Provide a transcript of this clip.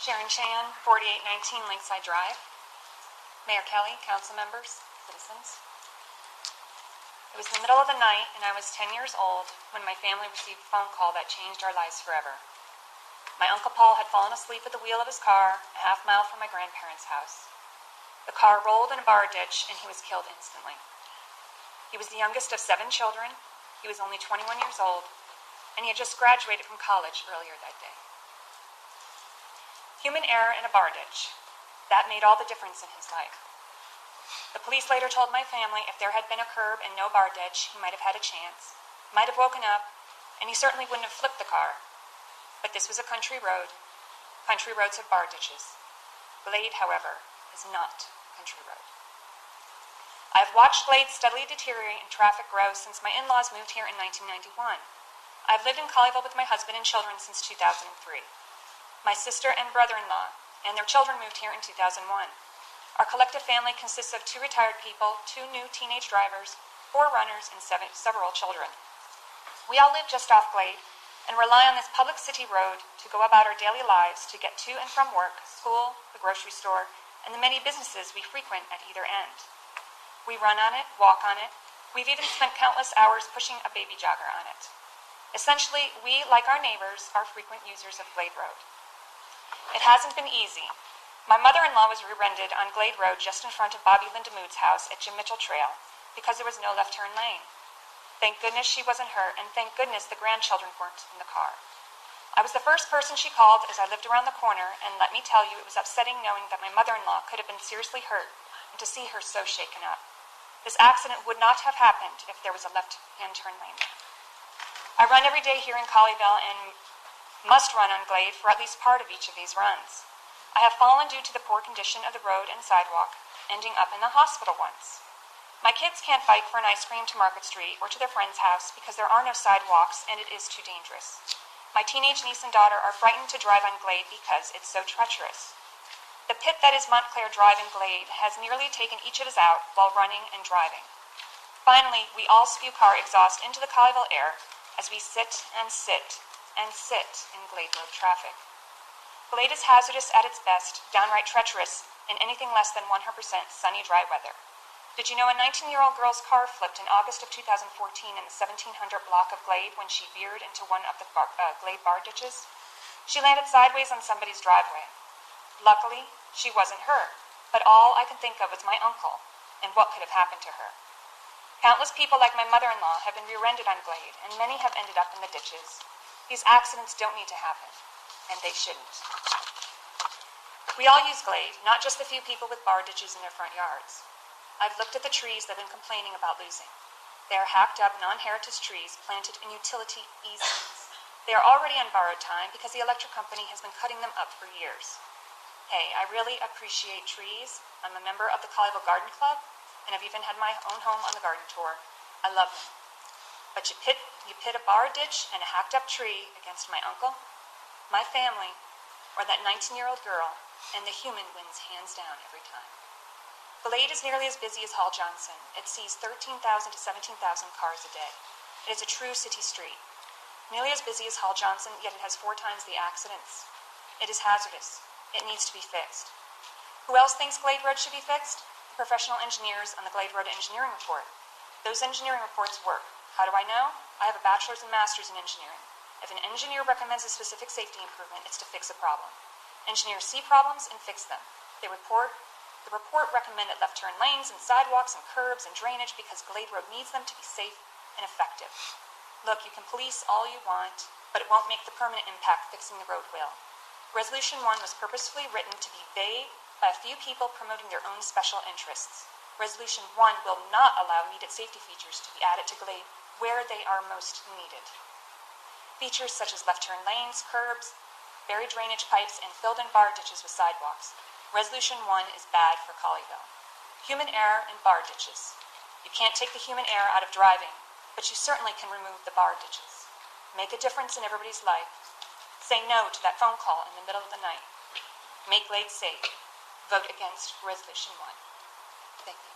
Sharon, 4819 Lakeside Drive. Mayor Kelly, council members, citizens. It was the middle of the night and I was 10 years old when my family received a phone call that changed our lives forever. My Uncle Paul had fallen asleep at the wheel of his car a half mile from my grandparents' house. The car rolled in a bar ditch and he was killed instantly. He was the youngest of 7 children. He was only 21 years old and he had just graduated from college earlier that day. Human error in a bar ditch. That made all the difference in his life. The police later told my family if there had been a curb and no bar ditch, he might have had a chance, might have woken up, and he certainly wouldn't have flipped the car. But this was a country road. Country roads have bar ditches. Glade, however, is not a country road. I have watched Glade steadily deteriorate and traffic grow since my in-laws moved here in 1991. I have lived in Colleyville with my husband and children since 2003. My sister and brother-in-law and their children moved here in 2001. Our collective family consists of 2 retired people, 2 new teenage drivers, 4 runners, and several children. We all live just off Glade and rely on this public city road to go about our daily lives to get to and from work, school, the grocery store, and the many businesses we frequent at either end. We run on it, walk on it. We've even spent countless hours pushing a baby jogger on it. Essentially, we, like our neighbors, are frequent users of Glade Road. It hasn't been easy. My mother-in-law was rear-ended on Glade Road just in front of Bobby Lindamood's house at Jim Mitchell Trail because there was no left turn lane. Thank goodness she wasn't hurt, and thank goodness the grandchildren weren't in the car. I was the first person she called as I lived around the corner, and let me tell you, it was upsetting knowing that my mother-in-law could have been seriously hurt and to see her so shaken up. This accident would not have happened if there was a left-hand turn lane there. I run every day here in Colleyville and must run on Glade for at least part of each of these runs. I have fallen due to the poor condition of the road and sidewalk, ending up in the hospital once. My kids can't bike for an ice cream to Market Street or to their friend's house because there are no sidewalks and it is too dangerous. My teenage niece and daughter are frightened to drive on Glade because it's so treacherous. The pit that is Montclair Drive in Glade has nearly taken each of us out while running and driving. Finally, we all spew car exhaust into the Colleyville air as we sit and sit and sit in Glade Road traffic. Glade is hazardous at its best, downright treacherous in anything less than 100% sunny, dry weather. Did you know a 19-year-old girl's car flipped in August of 2014 in the 1700 block of Glade when she veered into one of the Glade bar ditches? She landed sideways on somebody's driveway. Luckily, she wasn't her, but all I could think of was my uncle and what could have happened to her. Countless people like my mother-in-law have been rear-ended on Glade, and many have ended up in the ditches. These accidents don't need to happen, and they shouldn't. We all use Glade, not just the few people with bar ditches in their front yards. I've looked at the trees that I've been complaining about losing. They are hacked up non-heritage trees planted in utility easements. They are already on borrowed time because the electric company has been cutting them up for years. Hey, I really appreciate trees. I'm a member of the Colleyville Garden Club, and I've even had my own home on the garden tour. I love them. But you pit a bar ditch and a hacked up tree against my uncle, my family, or that 19-year-old girl, and the human wins hands down every time. Glade is nearly as busy as Hall Johnson. It sees 13,000 to 17,000 cars a day. It is a true city street. Nearly as busy as Hall Johnson, yet it has 4 times the accidents. It is hazardous. It needs to be fixed. Who else thinks Glade Road should be fixed? The professional engineers on the Glade Road Engineering Report. Those engineering reports work. How do I know? I have a bachelor's and master's in engineering. If an engineer recommends a specific safety improvement, it's to fix a problem. Engineers see problems and fix them. The report recommended left turn lanes and sidewalks and curbs and drainage because Glade Road needs them to be safe and effective. Look, you can police all you want, but it won't make the permanent impact fixing the road will. Resolution 1 was purposefully written to be vague by a few people promoting their own special interests. Resolution 1 will not allow needed safety features to be added to Glade where they are most needed. Features such as left turn lanes, curbs, buried drainage pipes, and filled-in bar ditches with sidewalks. Resolution 1 is bad for Colleyville. Human error in bar ditches. You can't take the human error out of driving, but you certainly can remove the bar ditches. Make a difference in everybody's life. Say no to that phone call in the middle of the night. Make Glade safe. Vote against Resolution 1. Thank you.